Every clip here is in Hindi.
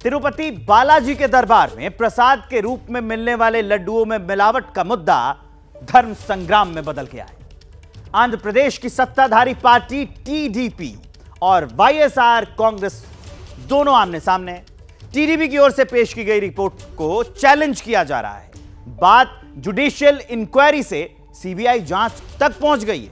तिरुपति बालाजी के दरबार में प्रसाद के रूप में मिलने वाले लड्डुओं में मिलावट का मुद्दा धर्म संग्राम में बदल गया है। आंध्र प्रदेश की सत्ताधारी पार्टी टीडीपी और वाईएसआर कांग्रेस दोनों आमने सामने हैं। टीडीपी की ओर से पेश की गई रिपोर्ट को चैलेंज किया जा रहा है। बात जुडिशियल इंक्वायरी से सीबीआई जांच तक पहुंच गई है।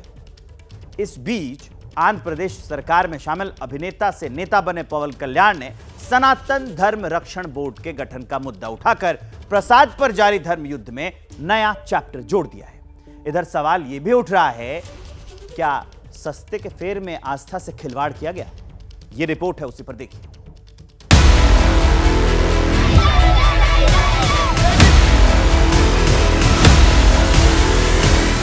इस बीच आंध्र प्रदेश सरकार में शामिल अभिनेता से नेता बने पवन कल्याण ने सनातन धर्म रक्षण बोर्ड के गठन का मुद्दा उठाकर प्रसाद पर जारी धर्म युद्ध में नया चैप्टर जोड़ दिया है। इधर सवाल यह भी उठ रहा है, क्या सस्ते के फेर में आस्था से खिलवाड़ किया गया? यह रिपोर्ट है, उसी पर देखिए।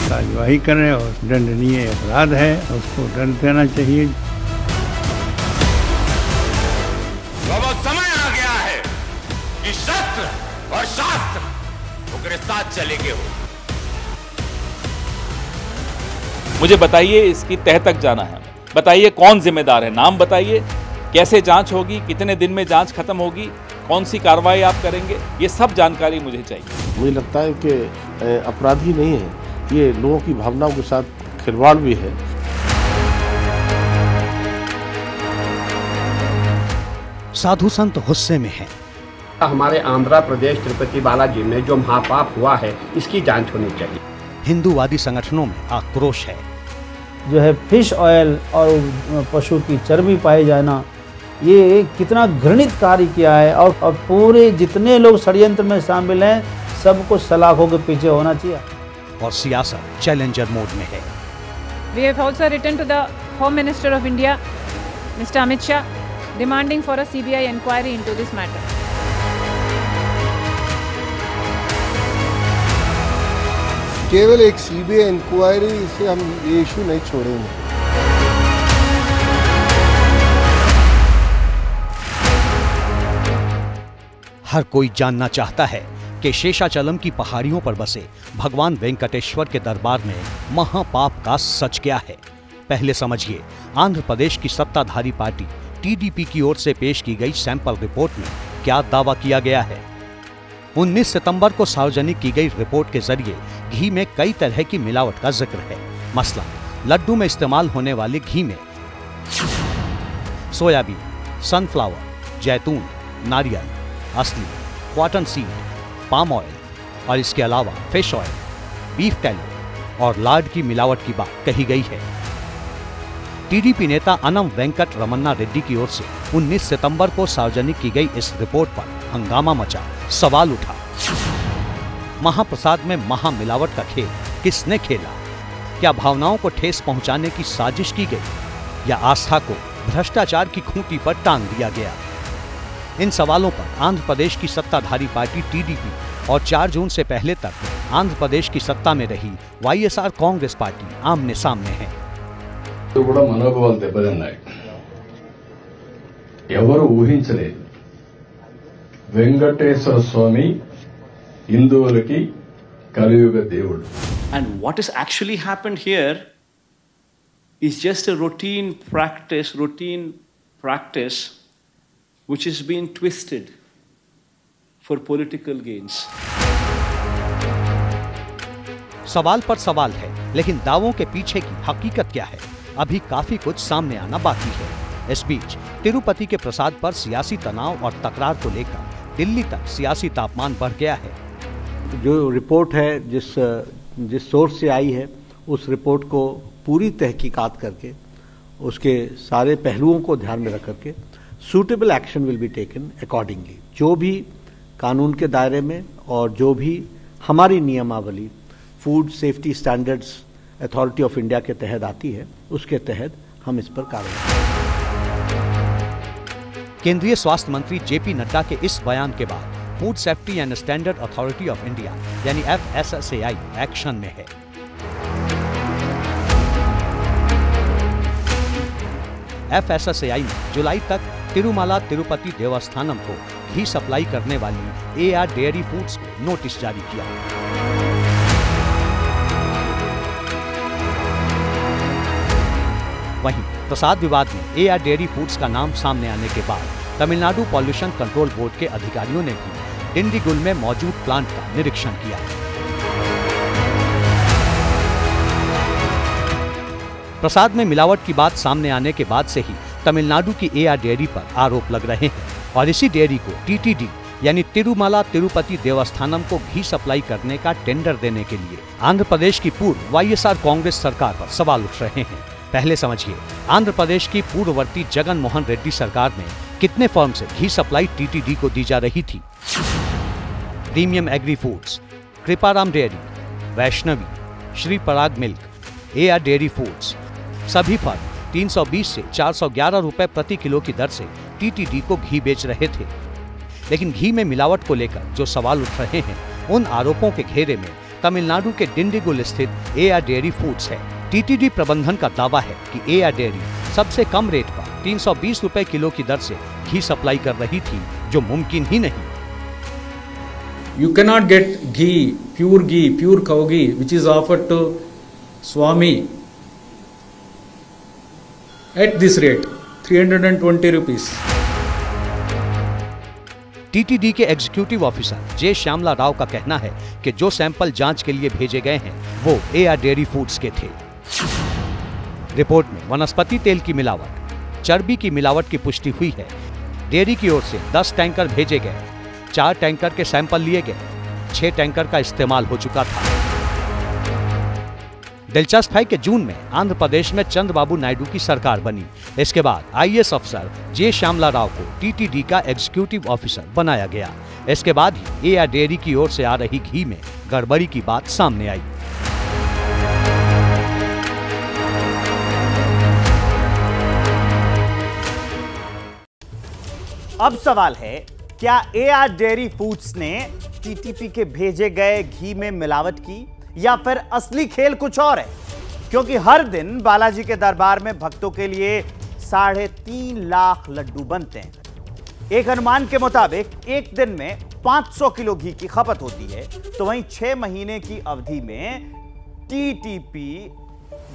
कार्यवाही करें और दंडनीय अपराध है, उसको दंड देना चाहिए। वो समय आ गया है कि शस्त्र और शास्त्र उनके साथ चलेंगे। मुझे बताइए, इसकी तह तक जाना है। बताइए कौन जिम्मेदार है, नाम बताइए, कैसे जांच होगी, कितने दिन में जांच खत्म होगी, कौन सी कार्रवाई आप करेंगे, ये सब जानकारी मुझे चाहिए। मुझे लगता है कि अपराधी नहीं है, ये लोगों की भावनाओं के साथ खिलवाड़ भी है। साधु संत गुस्से में हैं। हमारे आंध्र प्रदेश तिरुपति बालाजी में जो महापाप हुआ है, इसकी जांच होनी चाहिए। हिंदूवादी संगठनों में आक्रोश है। जो है फिश ऑयल और पशु की चर्बी पाए जाना, ये कितना घृणित कार्य किया है और पूरे जितने लोग षड्यंत्र में शामिल हैं, सबको सलाखों के पीछे होना चाहिए। और सियासत चैलेंजर मोड में है। We have also written to the Home Minister of India, Mr. Amit Shah, demanding for a CBI inquiry into this matter. केवल एक सीबीआई इंक्वायरी से हम ये इशू नहीं छोड़ेंगे। हर कोई जानना चाहता है कि शेषाचलम की पहाड़ियों पर बसे भगवान वेंकटेश्वर के दरबार में महापाप का सच क्या है। पहले समझिए, आंध्र प्रदेश की सत्ताधारी पार्टी टीडीपी की ओर से पेश की गई सैंपल रिपोर्ट में क्या दावा किया गया है। 19 सितंबर को सार्वजनिक की गई रिपोर्ट के जरिए घी में कई तरह की मिलावट का जिक्र है। मसलन लड्डू में इस्तेमाल होने वाले घी में सोयाबीन, सनफ्लावर, जैतून, नारियल, असली, कॉटन सीड, पाम ऑयल और इसके अलावा फिश ऑयल, बीफ टैलो और लार्ड की मिलावट की बात कही गई है। टीडीपी नेता अनम वेंकट रमन्ना रेड्डी की ओर से 19 सितंबर को सार्वजनिक की गई इस रिपोर्ट पर हंगामा मचा, सवाल उठा। महाप्रसाद में महामिलावट का खेल किसने खेला? क्या भावनाओं को ठेस पहुंचाने की साजिश की गई या आस्था को भ्रष्टाचार की खूंटी पर टांग दिया गया? इन सवालों पर आंध्र प्रदेश की सत्ताधारी पार्टी टीडीपी और 4 जून से पहले तक आंध्र प्रदेश की सत्ता में रही वाईएसआर कांग्रेस पार्टी आमने सामने है। మనోభావాలు దెబ్బతిన్నాయి। ఎవరు ఊహించలేదు వెంకటేశ్వర స్వామి హిందువులకి కలియుగ దేవుడు। And what has actually happened here is just a routine practice which has been twisted for political gains. सवाल पर सवाल है, लेकिन दावों के पीछे की हकीकत क्या है, अभी काफी कुछ सामने आना बाकी है। इस बीच तिरुपति के प्रसाद पर सियासी तनाव और तकरार को लेकर दिल्ली तक सियासी तापमान बढ़ गया है। जो रिपोर्ट है, जिस सोर्स से आई है, उस रिपोर्ट को पूरी तहकीकात करके उसके सारे पहलुओं को ध्यान में रख करके suitable action will be taken accordingly. जो भी कानून के दायरे में और जो भी हमारी नियमावली food safety standards authority of India के तहत आती है, उसके तहत हम इस पर कार्रवाई करेंगे। केंद्रीय स्वास्थ्य मंत्री जेपी नड्डा के इस बयान के बाद food safety and standard authority of India यानी FSSAI एक्शन में है। FSSAI ने जुलाई तक तिरुमला तिरुपति देवस्थानम को घी सप्लाई करने वाली AR डेयरी फूड्स को नोटिस जारी किया। वहीं प्रसाद विवाद में AR डेयरी फूड्स का नाम सामने आने के बाद तमिलनाडु पॉल्यूशन कंट्रोल बोर्ड के अधिकारियों ने भी डिंडीगुल में मौजूद प्लांट का निरीक्षण किया। प्रसाद में मिलावट की बात सामने आने के बाद से ही तमिलनाडु की एआर डेयरी पर आरोप लग रहे हैं और इसी डेयरी को टीटीडी यानी तिरुमला तिरुपति देवस्थानम को घी सप्लाई करने का टेंडर देने के लिए आंध्र प्रदेश की पूर्व वाईएसआर कांग्रेस सरकार पर सवाल उठ रहे हैं। पहले समझिए, आंध्र प्रदेश की पूर्ववर्ती जगन मोहन रेड्डी सरकार में कितने फर्म से घी सप्लाई टीटीडी को दी जा रही थी। Premium agri foods, Kriparam dairy, Vaishnavi, Shri Parag milk, A R dairy foods, सभी फर्म 320 से 411 रुपए प्रति किलो की दर से टीटीडी को घी बेच रहे थे। लेकिन घी में मिलावट को लेकर जो सवाल उठ रहे हैं, उन आरोपों के घेरे में तमिलनाडु के डिंडीगुल स्थित एआर डेयरी फूड्स है। टीटीडी प्रबंधन का दावा है कि एआर डेयरी सबसे कम रेट पर 320 रुपए किलो की दर से घी सप्लाई कर रही थी, जो मुमकिन ही नहीं। You cannot get ghee, pure cow ghee, which is offered to Swami at this rate, 320 rupees. TTD के एग्जीक्यूटिव ऑफिसर जे श्यामला राव का कहना है कि जो सैंपल जांच के लिए भेजे गए हैं वो एआर डेयरी फूड्स के थे। रिपोर्ट में वनस्पति तेल की मिलावट, चर्बी की मिलावट की पुष्टि हुई है। डेयरी की ओर से 10 टैंकर भेजे गए, 4 टैंकर के सैंपल लिए गए, 6 टैंकर का इस्तेमाल हो चुका था। दिलचस्प है कि जून में आंध्र प्रदेश में चंद्रबाबू नायडू की सरकार बनी। इसके बाद आईएएस अफसर जे श्यामला राव को टीटीडी का एग्जीक्यूटिव ऑफिसर बनाया गया। इसके बाद ही एआर डेयरी की ओर से आ रही घी में गड़बड़ी की बात सामने आई। अब सवाल है, क्या एआर डेयरी फूड्स ने टीटीपी के भेजे गए घी में मिलावट की या फिर असली खेल कुछ और है? क्योंकि हर दिन बालाजी के दरबार में भक्तों के लिए 3.5 लाख लड्डू बनते हैं। एक अनुमान के मुताबिक एक दिन में 500 किलो घी की खपत होती है, तो वहीं 6 महीने की अवधि में टीटीपी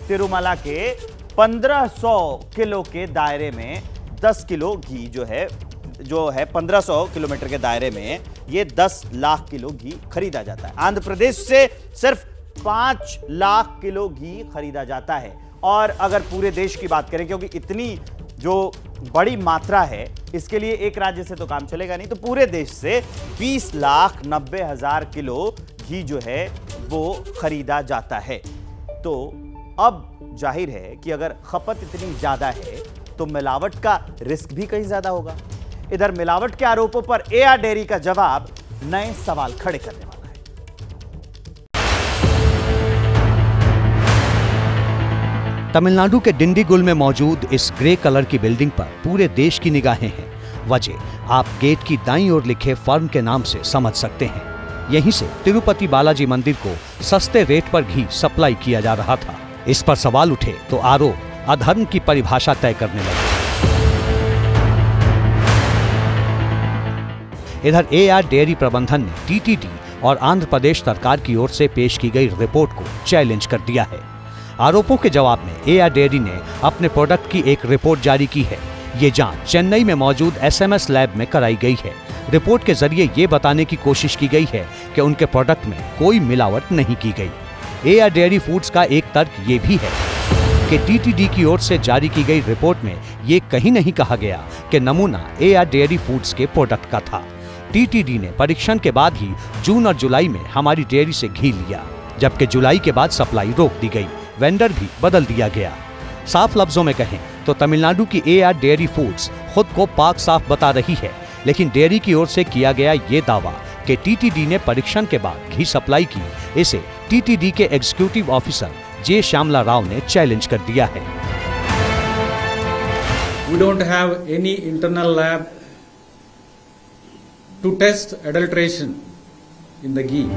तिरुमला के 1500 किलो के दायरे में 10 किलो घी जो है 1500 किलोमीटर के दायरे में ये 10 लाख किलो घी खरीदा जाता है। आंध्र प्रदेश से सिर्फ 5 लाख किलो घी खरीदा जाता है। और अगर पूरे देश की बात करें, क्योंकि इतनी जो बड़ी मात्रा है, इसके लिए एक राज्य से तो काम चलेगा नहीं, तो पूरे देश से 20,90,000 किलो घी जो है वो खरीदा जाता है। तो अब जाहिर है कि अगर खपत इतनी ज्यादा है तो मिलावट का रिस्क भी कहीं ज्यादा होगा। इधर मिलावट के आरोपों पर एआर डेयरी का जवाब नए सवाल खड़े करने वाला है। तमिलनाडु के डिंडीगुल में मौजूद इस ग्रे कलर की बिल्डिंग पर पूरे देश की निगाहें हैं। वजह आप गेट की दाईं ओर लिखे फर्म के नाम से समझ सकते हैं। यहीं से तिरुपति बालाजी मंदिर को सस्ते रेट पर घी सप्लाई किया जा रहा था। इस पर सवाल उठे तो आरोप अधर्म की परिभाषा तय करने लगे। इधर एआर डेयरी प्रबंधन ने टीटीडी और आंध्र प्रदेश सरकार की ओर से पेश की गई रिपोर्ट को चैलेंज कर दिया है। आरोपों के जवाब में एआर डेयरी ने अपने प्रोडक्ट की एक रिपोर्ट जारी की है। ये जांच चेन्नई में मौजूद एसएमएस लैब में कराई गई है। रिपोर्ट के जरिए ये बताने की कोशिश की गई है कि उनके प्रोडक्ट में कोई मिलावट नहीं की गई। एआर डेयरी फूड्स का एक तर्क ये भी है कि टीटीडी की ओर से जारी की गई रिपोर्ट में ये कहीं नहीं कहा गया कि नमूना एआर डेयरी फूड्स के प्रोडक्ट का था। टीटीडी ने परीक्षण के बाद ही जून और जुलाई में हमारी डेयरी से घी लिया, जबकि जुलाई के बाद सप्लाई रोक दी गई, वेंडर भी बदल दिया गया। साफ लफ्जों में कहें तो तमिलनाडु की एआर डेयरी फूड्स खुद को पाक साफ बता रही है, लेकिन डेयरी की ओर से किया गया ये दावा कि टीटीडी ने परीक्षण के बाद घी सप्लाई की, इसे टीटीडी के एग्जीक्यूटिव ऑफिसर जे श्यामला राव ने चैलेंज कर दिया है। We don't have any internal lab to test adulteration in the ghee.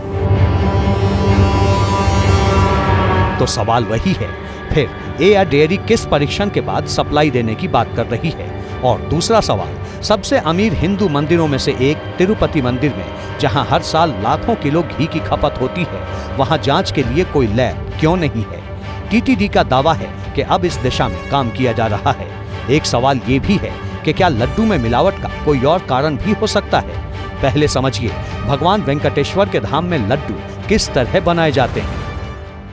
तो सवाल वही है, फिर एआर डेयरी किस परीक्षण के बाद सप्लाई देने की बात कर रही है? और दूसरा सवाल, सबसे अमीर हिंदू मंदिरों में से एक तिरुपति मंदिर में जहां हर साल लाखों किलो घी की खपत होती है, वहां जांच के लिए कोई लैब क्यों नहीं है? टीटीडी का दावा है कि अब इस दिशा में काम किया जा रहा है। एक सवाल ये भी है कि क्या लड्डू में मिलावट का कोई और कारण भी हो सकता है। पहले समझिए भगवान वेंकटेश्वर के धाम में लड्डू किस तरह बनाए जाते हैं।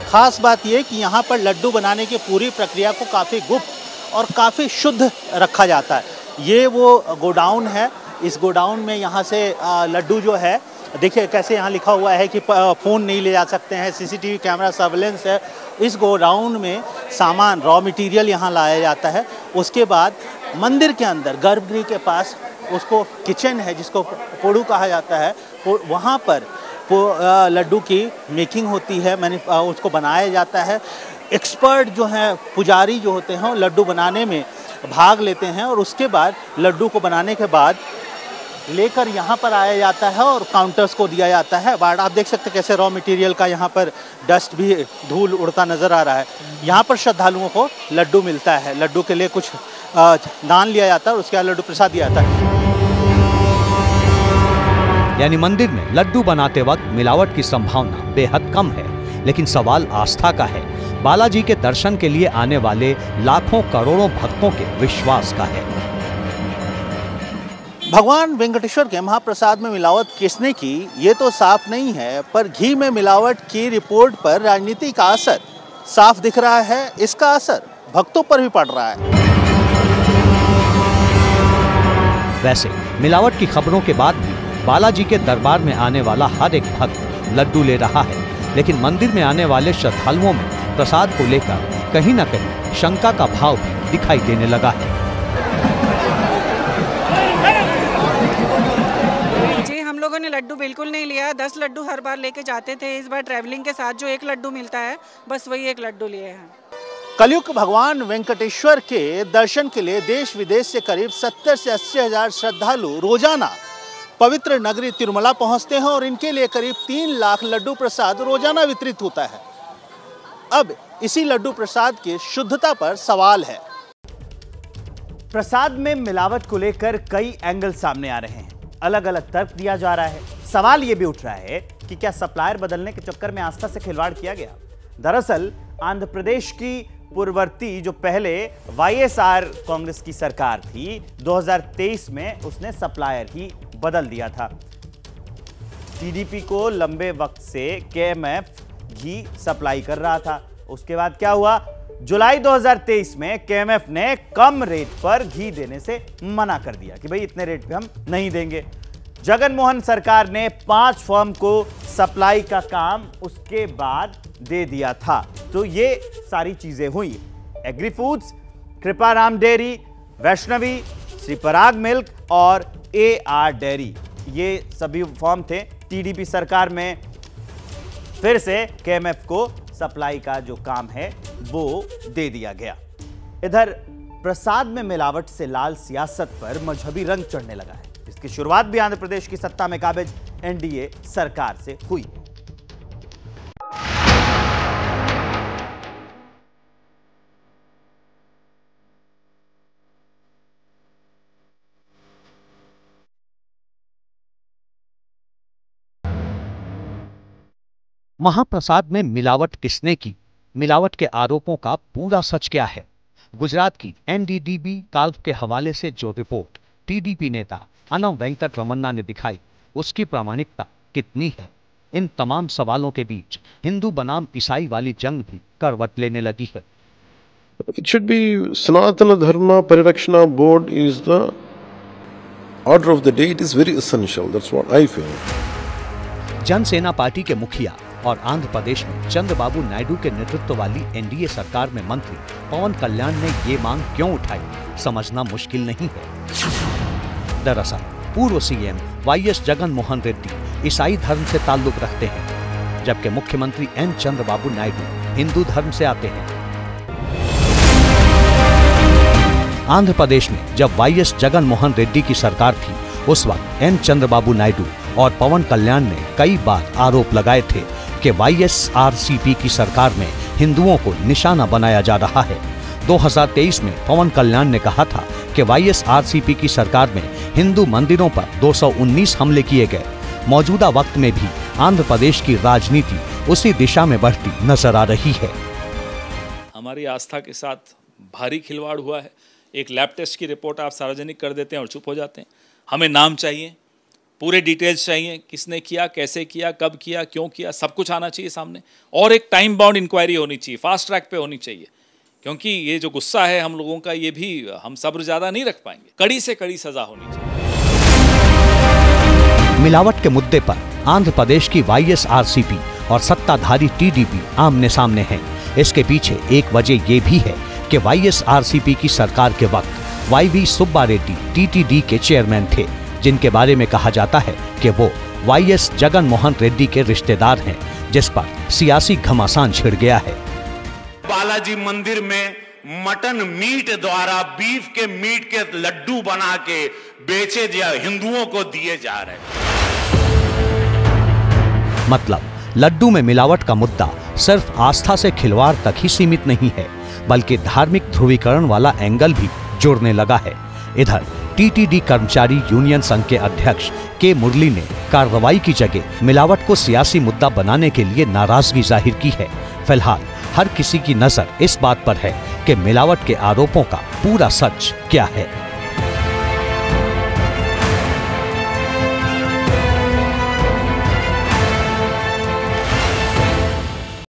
खास बात यह कि यहाँ पर लड्डू बनाने की पूरी प्रक्रिया को काफ़ी गुप्त और काफ़ी शुद्ध रखा जाता है। ये वो गोडाउन है, इस गोडाउन में यहाँ से लड्डू जो है, देखिए कैसे यहाँ लिखा हुआ है कि फ़ोन नहीं ले जा सकते हैं, सीसीटीवी कैमरा सर्वेलेंस है। इस गोडाउन में सामान रॉ मटेरियल यहाँ लाया जाता है। उसके बाद मंदिर के अंदर गर्भगृह के पास उसको किचन है जिसको पोड़ू कहा जाता है, वहाँ पर लड्डू की मेकिंग होती है, उसको बनाया जाता है। एक्सपर्ट जो हैं, पुजारी जो होते हैं, लड्डू बनाने में भाग लेते हैं और उसके बाद लड्डू को बनाने के बाद लेकर यहाँ पर आया जाता है और काउंटर्स को दिया जाता है। बाद आप देख सकते हैं कैसे रॉ मटेरियल का यहाँ पर डस्ट भी, धूल उड़ता नज़र आ रहा है। यहाँ पर श्रद्धालुओं को लड्डू मिलता है, लड्डू के लिए कुछ दान लिया जाता है और उसके बाद लड्डू प्रसाद दिया जाता है। यानी मंदिर में लड्डू बनाते वक्त मिलावट की संभावना बेहद कम है, लेकिन सवाल आस्था का है। बालाजी के दर्शन के लिए आने वाले लाखों करोड़ों भक्तों के विश्वास का है। भगवान वेंकटेश्वर के महाप्रसाद में मिलावट किसने की, ये तो साफ नहीं है, पर घी में मिलावट की रिपोर्ट पर राजनीति का असर साफ दिख रहा है। इसका असर भक्तों पर भी पड़ रहा है। वैसे मिलावट की खबरों के बाद भी बालाजी के दरबार में आने वाला हर एक भक्त लड्डू ले रहा है, लेकिन मंदिर में आने वाले श्रद्धालुओं में प्रसाद को लेकर कहीं न कहीं शंका का भाव भी दिखाई देने लगा है। जी, हम लोगों ने लड्डू बिल्कुल नहीं लिया। 10 लड्डू हर बार लेके जाते थे। इस बार ट्रैवलिंग के साथ जो 1 लड्डू मिलता है, बस वही 1 लड्डू लिए हैं। कलयुग भगवान वेंकटेश्वर के दर्शन के लिए देश विदेश से करीब 70 से 80 हजार श्रद्धालु रोजाना पवित्र नगरी तिरुमला पहुंचते हैं और इनके लिए करीब 3 लाख लड्डू प्रसाद रोजाना वितरित होता है। अब इसी लड्डू प्रसाद की शुद्धता पर सवाल है। प्रसाद में मिलावट को लेकर कई एंगल सामने आ रहे हैं, अलग अलग तर्क दिया जा रहा है। सवाल यह भी उठ रहा है कि क्या सप्लायर बदलने के चक्कर में आस्था से खिलवाड़ किया गया। दरअसल आंध्र प्रदेश की पूर्ववर्ती जो पहले वाईएसआर कांग्रेस की सरकार थी, 2023 में उसने सप्लायर ही बदल दिया था। टीडीपी को लंबे वक्त से केएमएफ घी सप्लाई कर रहा था। उसके बाद क्या हुआ, जुलाई 2023 में केएमएफ ने कम रेट पर घी देने से मना कर दिया कि भाई इतने रेट पे हम नहीं देंगे। जगन मोहन सरकार ने 5 फर्म को सप्लाई का काम उसके बाद दे दिया था। तो ये सारी चीजें हुई। Agri foods, Kriparam dairy, Vaishnavi, Shri Parag milk और एआर डेयरी, ये सभी फर्म थे। टीडीपी सरकार में फिर से केएमएफ को सप्लाई का जो काम है वो दे दिया गया। इधर प्रसाद में मिलावट से लाल सियासत पर मजहबी रंग चढ़ने लगा है। इसकी शुरुआत भी आंध्र प्रदेश की सत्ता में काबिज एनडीए सरकार से हुई। महाप्रसाद में मिलावट किसने की, मिलावट के आरोपों का पूरा सच क्या है। गुजरात की एनडीडीबी काल्फ के हवाले से जो रिपोर्ट टीडीपी नेता अनव वेंकट रमन्ना ने दिखाई, उसकी प्रामाणिकता कितनी है। इन तमाम सवालों के बीच हिंदू बनाम ईसाई वाली जंग भी करवट लेने लगी है। It should be Sanatana Dharma Parirakshana Board is the order of the day. It is very essential. That's what I feel. Jana Sena party के मुखिया और आंध्र प्रदेश में चंद्रबाबू नायडू के नेतृत्व वाली एनडीए सरकार में मंत्री पवन कल्याण ने ये मांग क्यों उठाई, समझना मुश्किल नहीं है। दरअसल पूर्व सीएम वाईएस जगन मोहन रेड्डी ईसाई धर्म से ताल्लुक रखते हैं, जबकि मुख्यमंत्री एन चंद्रबाबू नायडू हिंदू धर्म से आते हैं। आंध्र प्रदेश में जब वाईएस जगन मोहन रेड्डी की सरकार थी, उस वक्त एन चंद्रबाबू नायडू और पवन कल्याण ने कई बार आरोप लगाए थे कि वाईएसआरसीपी की सरकार में हिंदुओं को निशाना बनाया जा रहा है। 2023 में पवन कल्याण ने कहा था कि वाईएसआरसीपी की सरकार में हिंदू मंदिरों पर 219 हमले किए गए। मौजूदा वक्त में भी आंध्र प्रदेश की राजनीति उसी दिशा में बढ़ती नजर आ रही है। हमारी आस्था के साथ भारी खिलवाड़ हुआ है। एक लैब टेस्ट की रिपोर्ट आप सार्वजनिक कर देते हैं और चुप हो जाते हैं। हमें नाम चाहिए, पूरे डिटेल्स चाहिए, किसने किया, कैसे किया, कब किया, क्यों किया, सब कुछ आना चाहिए सामने। और एक टाइम बाउंड इंक्वायरी होनी चाहिए, फास्ट ट्रैक पे होनी चाहिए, क्योंकि ये जो गुस्सा है हम लोगों का, ये भी हम सब्र ज़्यादा नहीं रख पाएंगे। कड़ी से कड़ी सज़ा होनी चाहिए। मिलावट के मुद्दे पर आंध्र प्रदेश की YSRCP और सत्ताधारी TDP आमने सामने हैं। इसके पीछे एक वजह ये भी है कि YSRCP की सरकार के वक्त YV सुब्बा रेड्डी TTD के चेयरमैन थे, जिनके बारे में कहा जाता है कि वो YS जगन मोहन रेड्डी के रिश्तेदार हैं, जिस पर सियासी घमासान छिड़ गया है। बालाजी मंदिर में मटन मीट द्वारा बीफ के मीट के लड्डू बना के बेचे हिंदुओं को दिए जा रहे हैं। मतलब लड्डू में मिलावट का मुद्दा सिर्फ आस्था से खिलवाड़ तक ही सीमित नहीं है, बल्कि धार्मिक ध्रुवीकरण वाला एंगल भी जुड़ने लगा है। इधर TTD कर्मचारी यूनियन संघ के अध्यक्ष के मुरली ने कार्रवाई की जगह मिलावट को सियासी मुद्दा बनाने के लिए नाराजगी जाहिर की है। फिलहाल हर किसी की नजर इस बात पर है कि मिलावट के आरोपों का पूरा सच क्या है।